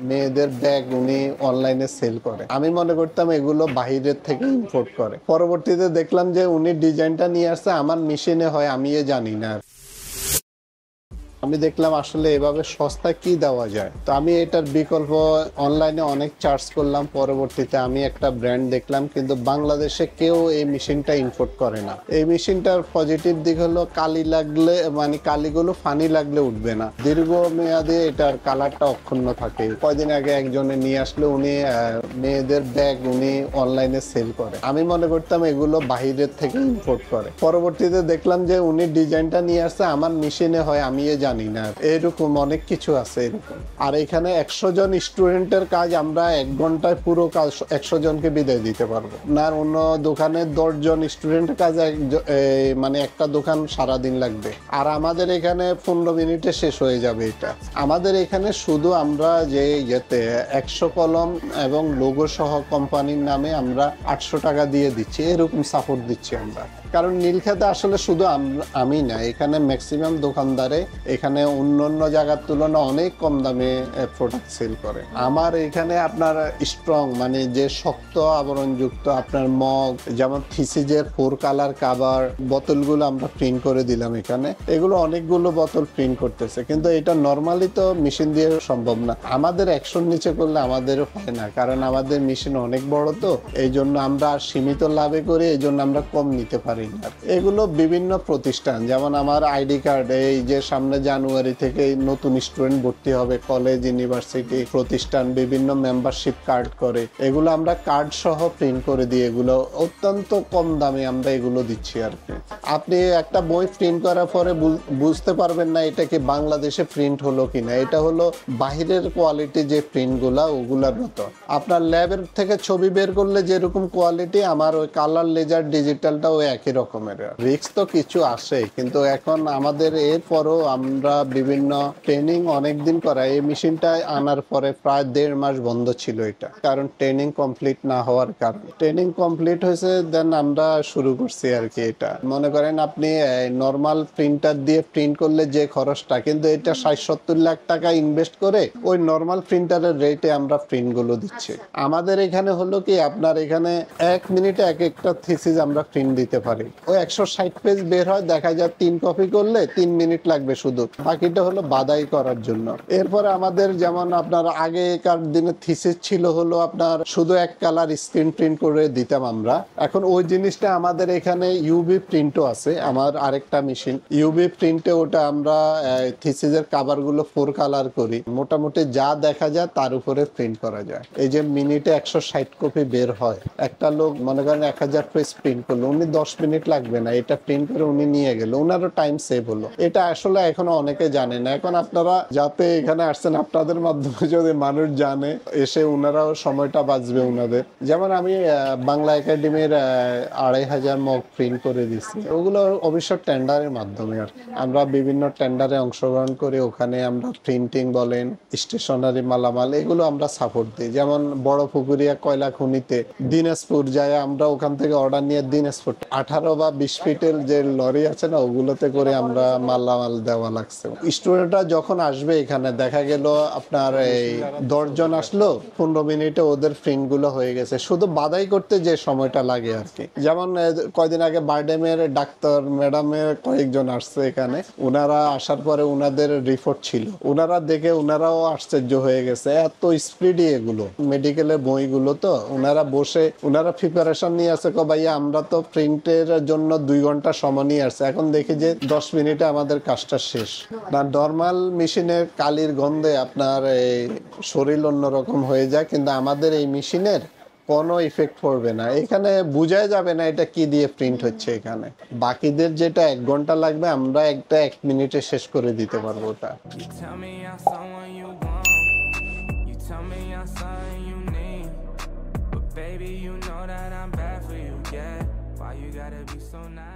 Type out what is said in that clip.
মেয়েদের ব্যাগ উনি অনলাইনে সেল করে। আমি মনে করতাম এগুলো বাহিরের থেকে ইম্পোর্ট করে। পরবর্তীতে দেখলাম যে উনি ডিজাইনটা নিয়ে আসছে, আমার মেশিনে হয় আমি জানি না। আমি দেখলাম আসলে এভাবে সস্তা কি দেওয়া যায়, তো আমি এটার বিকল্প অনলাইনে অনেক চার্জ করলাম। পরবর্তীতে আমি একটা ব্র্যান্ড দেখলাম, কিন্তু বাংলাদেশে কেউ এই মেশিনটা ইম্পোর্ট করে না। এই মেশিনটার পজিটিভ দিক হলো কালি লাগলে, মানে কালিগুলো ফানি লাগলে উঠবে না, দীর্ঘমেয়াদে এটার কালারটা অক্ষুণ্ণ থাকে। কয়দিন আগে একজনে নিয়ে আসলে উনি মেয়েদের ব্যাগ উনি অনলাইনে সেল করে। আমি মনে করতাম এগুলো বাহিরের থেকে ইম্পোর্ট করে। পরবর্তীতে দেখলাম যে উনি ডিজাইনটা নিয়ে আসছে, আমার মেশিনে হয় আমি জানি না। এরকম অনেক কিছু আছে এরকম। আর এখানে 100 জন স্টুডেন্টের কাজ আমরা 1 ঘন্টায় পুরো কাজ 100 জনকে বিদায় দিতে পারবো না। অন্য দোকানে 10 জন স্টুডেন্টের কাজ মানে একটা দোকান সারাদিন লাগবে, আর আমাদের এখানে 15 মিনিটে শেষ হয়ে যাবে এটা। আমাদের এখানে শুধু আমরা যে ইয়েতে 100 কলম এবং লোগো সহ কোম্পানির নামে আমরা 800 টাকা দিয়ে দিচ্ছি, এরকম সাপোর্ট দিচ্ছি আমরা। কারণ নীলক্ষেতে আসলে শুধু আমি না, এখানে ম্যাক্সিমাম দোকানদারে এখানে অন্য জায়গার তুলনায় অনেক কম দামে প্রোডাক্ট সেল করে। আমার এখানে আপনার স্ট্রং মানে যে শক্ত আবরণযুক্ত আপনার মগ, যেমন থিসিজের 4 কালার কাভার বোতলগুলো আমরা প্রিন্ট করে দিলাম এখানে। এগুলো অনেকগুলো বোতল প্রিন্ট করতেছে, কিন্তু এটা নর্মালি তো মেশিন দিয়ে সম্ভব না। আমাদের 100 নিচে করলে আমাদের হয় না, কারণ আমাদের মেশিন অনেক বড়, তো এই জন্য আমরা সীমিত লাভে করি, এই জন্য আমরা কম নিতে পারি। এগুলো বিভিন্ন প্রতিষ্ঠান, যেমন আমার আইডি কার্ড, এই যে সামনে জানুয়ারি থেকে নতুন স্টুডেন্ট ভর্তি হবে, কলেজ ইউনিভার্সিটি প্রতিষ্ঠান বিভিন্ন মেম্বারশিপ কার্ড করে, এগুলো আমরা কার্ড সহ প্রিন্ট করে দিই। এগুলো অত্যন্ত কম দামে আমরা এগুলো দিচ্ছি আর কি। আপনি একটা বই প্রিন্ট করার পরে বুঝতে পারবেন না এটা কি বাংলাদেশে প্রিন্ট হলো কিনা। এটা হলো বাহিরের কোয়ালিটি যে প্রিন্টগুলা, ওগুলার মতো। আপনার ল্যাবের থেকে ছবি বের করলে যেরকম কোয়ালিটি, আমার ওই কালার লেজার ডিজিটালটাও একই রকমের। রিস্ক তো কিছু আসে, কিন্তু এখন আমাদের এরপরও আমরা বিভিন্ন ট্রেনিং অনেকদিন করাই। এই মেশিনটা আনার পরে প্রায় 1.5 মাস বন্ধ ছিল এটা, কারণ ট্রেনিং কমপ্লিট না হওয়ার কারণে। ট্রেনিং কমপ্লিট হয়েছে, দেন আমরা শুরু করছি আর কি। এটা মনে করেন আপনি নর্মাল প্রিন্টার দিয়ে প্রিন্ট করলে যে খরচটা, কিন্তু এটা 60-70 লাখ টাকা ইনভেস্ট করে ওই নর্মাল প্রিন্টারের রেটে আমরা প্রিন্টগুলো দিচ্ছি। আমাদের এখানে হলো কি, আপনার এখানে 1 মিনিটে একটা থিসিস আমরা প্রিন্ট দিতে পারি। ওই 160 পেজ বের হয়, দেখা যায় 3 কপি করলে 3 মিনিট লাগবে শুধু, বাকিটা হলো বাদাই করার জন্য। এরপরে আমাদের যেমন আপনার আগেকার দিনে থিসিস ছিল হলো আপনার শুধু 1 কালার স্ক্রিন প্রিন্ট করে দিতাম আমরা। এখন ওই জিনিসটা আমাদের এখানে ইউভি প্রিন্টও আছে। আমার আরেকটা মেশিন ইউভি প্রিন্টে, ওটা আমরা থিসিসের কাভারগুলো 4 কালার করি। মোটামুটি যা দেখা যায় তার উপরে প্রিন্ট করা যায়। এই যে মিনিটে 160 কপি বের হয়। একটা লোক মনে করেন 1000 পেজ প্রিন্ট করলো, উনি 10 মিনিট লাগবে না, এটা প্রিন্ট করে উনি নিয়ে গেল, ওনারও টাইম সেভ হলো। এটা আসলে এখনো অনেকে জানে না। এখন আপনারা যাতে এখানে আসছেন, আপনাদের মাধ্যমে যদি মানুষ জানে, এসে ওনারাও সময়টা বাঁচবে ওনাদের। যেমন আমি বাংলা একাডেমির 2500 মগ প্রিন্ট করে দিচ্ছি। ওগুলো অবশ্য টেন্ডারের মাধ্যমে। আর আমরা বিভিন্ন টেন্ডারে অংশগ্রহণ করে ওখানে আমরা প্রিন্টিং বলেন, স্টেশনারি মালামাল, এগুলো আমরা সাপোর্ট দিই। যেমন বড় পুকুরিয়া কয়লা খনিতে দিনাজপুর যায়, আমরা ওখান থেকে অর্ডার নিয়ে দিনাজপুর 18 বা 20 ফিটের যে লরি আছে না, ওগুলোতে করে আমরা মালামাল দেওয়া লাগছে। স্টুডেন্টরা যখন আসবে এখানে, দেখা গেল আপনার এই 10 জন আসলো, 15 মিনিটে ওদের প্রিন্ট গুলো হয়ে গেছে, শুধু বাদাই করতে যে সময়টা লাগে আর কি। যেমন কয়দিন আগে বারডেমের ডাক্তার ম্যাডামের কয়েকজন আসছে এখানে, ওনারা আসার পরে ওনাদের রিপোর্ট ছিল, ওনারা দেখে ওনারাও আশ্চর্য হয়ে গেছে, এত স্পিডি এগুলো মেডিকেলের বইগুলো। তো ওনারা বসে ওনারা প্রিপারেশন নিয়ে আছে, ভাইয়া আমরা তো প্রিন্টের জন্য 2 ঘন্টা সময় নিয়ে আসছে, এখন দেখি যে 10 মিনিটে আমাদের কাজটা শেষ। না, নর্মাল মেশিনের কালির গন্ধে আপনার এই শরীর অন্যরকম হয়ে যায়, কিন্তু আমাদের এই মেশিনের কোনো ইফেক্ট পড়বে না। এখানে বোঝাই যাবে না এটা কি দিয়ে প্রিন্ট হচ্ছে। এখানে বাকিদের যেটা 1 ঘন্টা লাগবে, আমরা 1 মিনিটে শেষ করে দিতে পারবো ওটা। Baby, you know that I'm bad for you, yeah. Why you gotta be so nice?